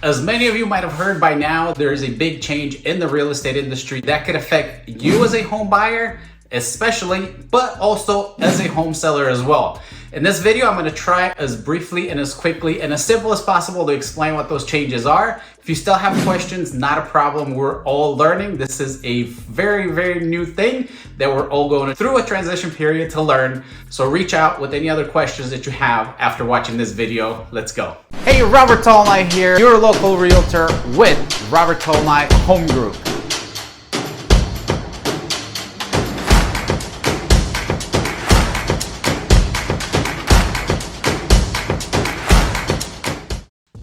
As many of you might have heard by now, there is a big change in the real estate industry that could affect you as a home buyer, especially, but also as a home seller as well. In this video, I'm going to try as briefly and as quickly and as simple as possible to explain what those changes are. If you still have questions, not a problem. We're all learning. This is a very, very new thing that we're all going through a transition period to learn. So reach out with any other questions that you have after watching this video. Let's go. Hey, Robert Tolnai here, your local realtor with Robert Tolnai Home Group.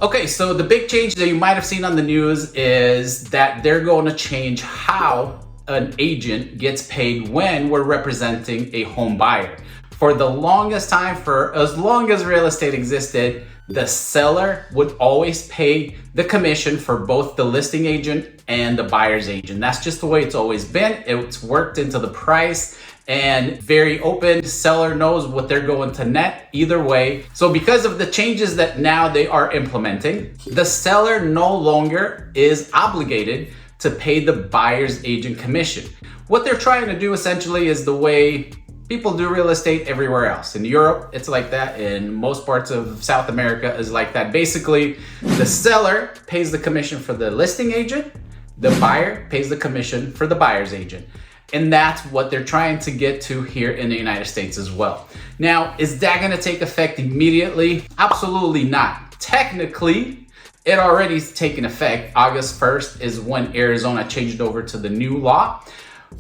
Okay, so the big change that you might have seen on the news is that they're going to change how an agent gets paid when we're representing a home buyer. For the longest time, for as long as real estate existed, the seller would always pay the commission for both the listing agent and the buyer's agent. That's just the way it's always been. It's worked into the price. And very open, seller knows what they're going to net either way. So because of the changes that now they are implementing, the seller no longer is obligated to pay the buyer's agent commission. What they're trying to do essentially is the way people do real estate everywhere else. In Europe, it's like that. In most parts of South America is like that. Basically, the seller pays the commission for the listing agent, the buyer pays the commission for the buyer's agent. And that's what they're trying to get to here in the United States as well. Now, is that going to take effect immediately? Absolutely not. Technically, it already is taking effect. August 1st is when Arizona changed over to the new law.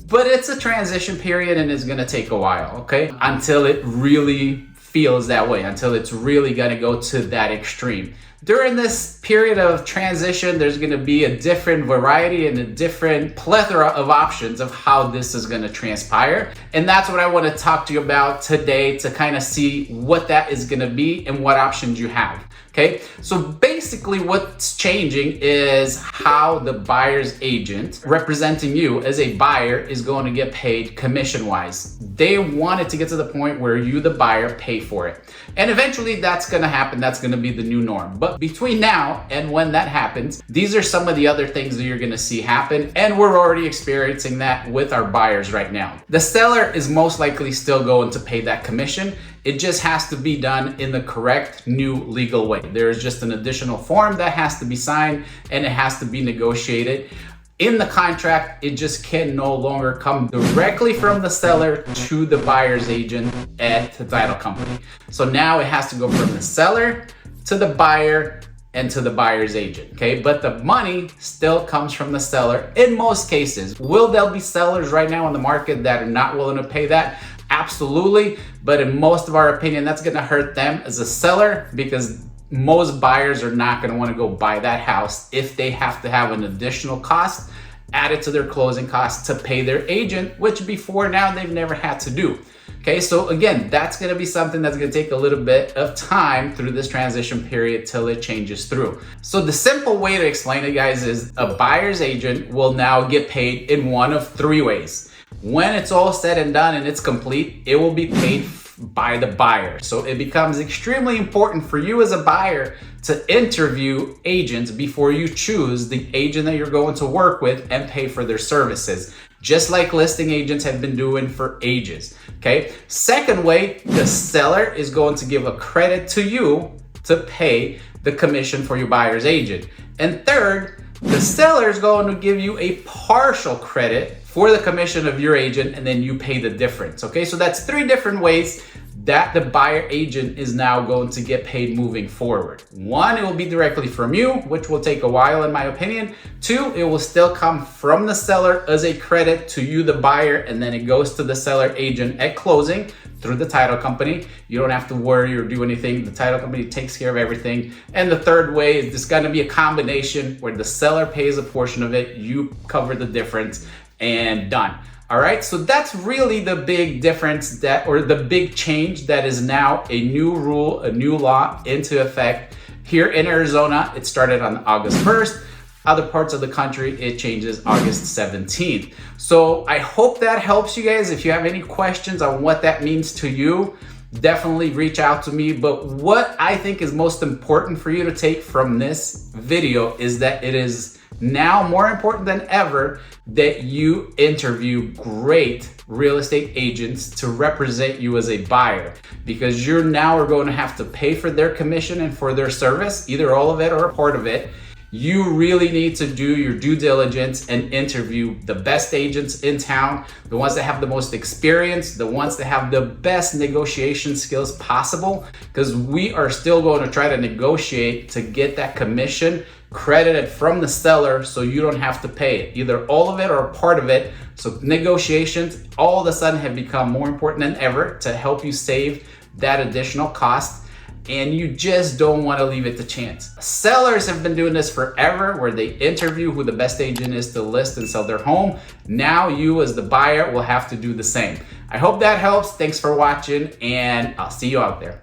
But it's a transition period and it's going to take a while, okay? Until it really feels that way, until it's really going to go to that extreme. During this period of transition, there's going to be a different variety and a different plethora of options of how this is going to transpire. And that's what I want to talk to you about today to kind of see what that is going to be and what options you have. Okay, so basically what's changing is how the buyer's agent representing you as a buyer is going to get paid commission-wise. They want it to get to the point where you, the buyer, pay for it. And eventually that's going to happen. That's going to be the new norm. But between now and when that happens, these are some of the other things that you're going to see happen. And we're already experiencing that with our buyers right now. The seller is most likely still going to pay that commission. It just has to be done in the correct new legal way. There's just an additional form that has to be signed and it has to be negotiated. In the contract, it just can no longer come directly from the seller to the buyer's agent at the title company. So now it has to go from the seller to the buyer and to the buyer's agent, okay? But the money still comes from the seller in most cases. Will there be sellers right now in the market that are not willing to pay that? Absolutely, but in most of our opinion, that's gonna hurt them as a seller because most buyers are not gonna wanna go buy that house if they have to have an additional cost added to their closing costs to pay their agent, which before now they've never had to do. Okay, so again, that's gonna be something that's gonna take a little bit of time through this transition period till it changes through. So the simple way to explain it, guys, is a buyer's agent will now get paid in one of three ways. When it's all said and done and it's complete, it will be paid by the buyer. So it becomes extremely important for you as a buyer to interview agents before you choose the agent that you're going to work with and pay for their services, just like listing agents have been doing for ages. Okay. Second way, the seller is going to give a credit to you to pay the commission for your buyer's agent. And third, the seller is going to give you a partial credit for the commission of your agent, and then you pay the difference. Okay, so that's three different ways that the buyer agent is now going to get paid moving forward. One, it will be directly from you, which will take a while in my opinion. Two, it will still come from the seller as a credit to you, the buyer, and then it goes to the seller agent at closing through the title company. You don't have to worry or do anything. The title company takes care of everything. And the third way is just gonna be a combination where the seller pays a portion of it, you cover the difference, and done. All right, so that's really the big difference or the big change that is now a new rule, a new law into effect here in Arizona. It started on August 1st. Other parts of the country, it changes August 17th. So I hope that helps you guys. If you have any questions on what that means to you, definitely reach out to me. But what I think is most important for you to take from this video is that it is now more important than ever that you interview great real estate agents to represent you as a buyer, because you're now going to have to pay for their commission and for their service, either all of it or a part of it. You really need to do your due diligence and interview the best agents in town, the ones that have the most experience, the ones that have the best negotiation skills possible, because we are still going to try to negotiate to get that commission credited from the seller so you don't have to pay it, either all of it or a part of it. So negotiations all of a sudden have become more important than ever to help you save that additional cost. And you just don't want to leave it to chance. Sellers have been doing this forever, where they interview who the best agent is to list and sell their home. Now you as the buyer will have to do the same. I hope that helps. Thanks for watching, and I'll see you out there.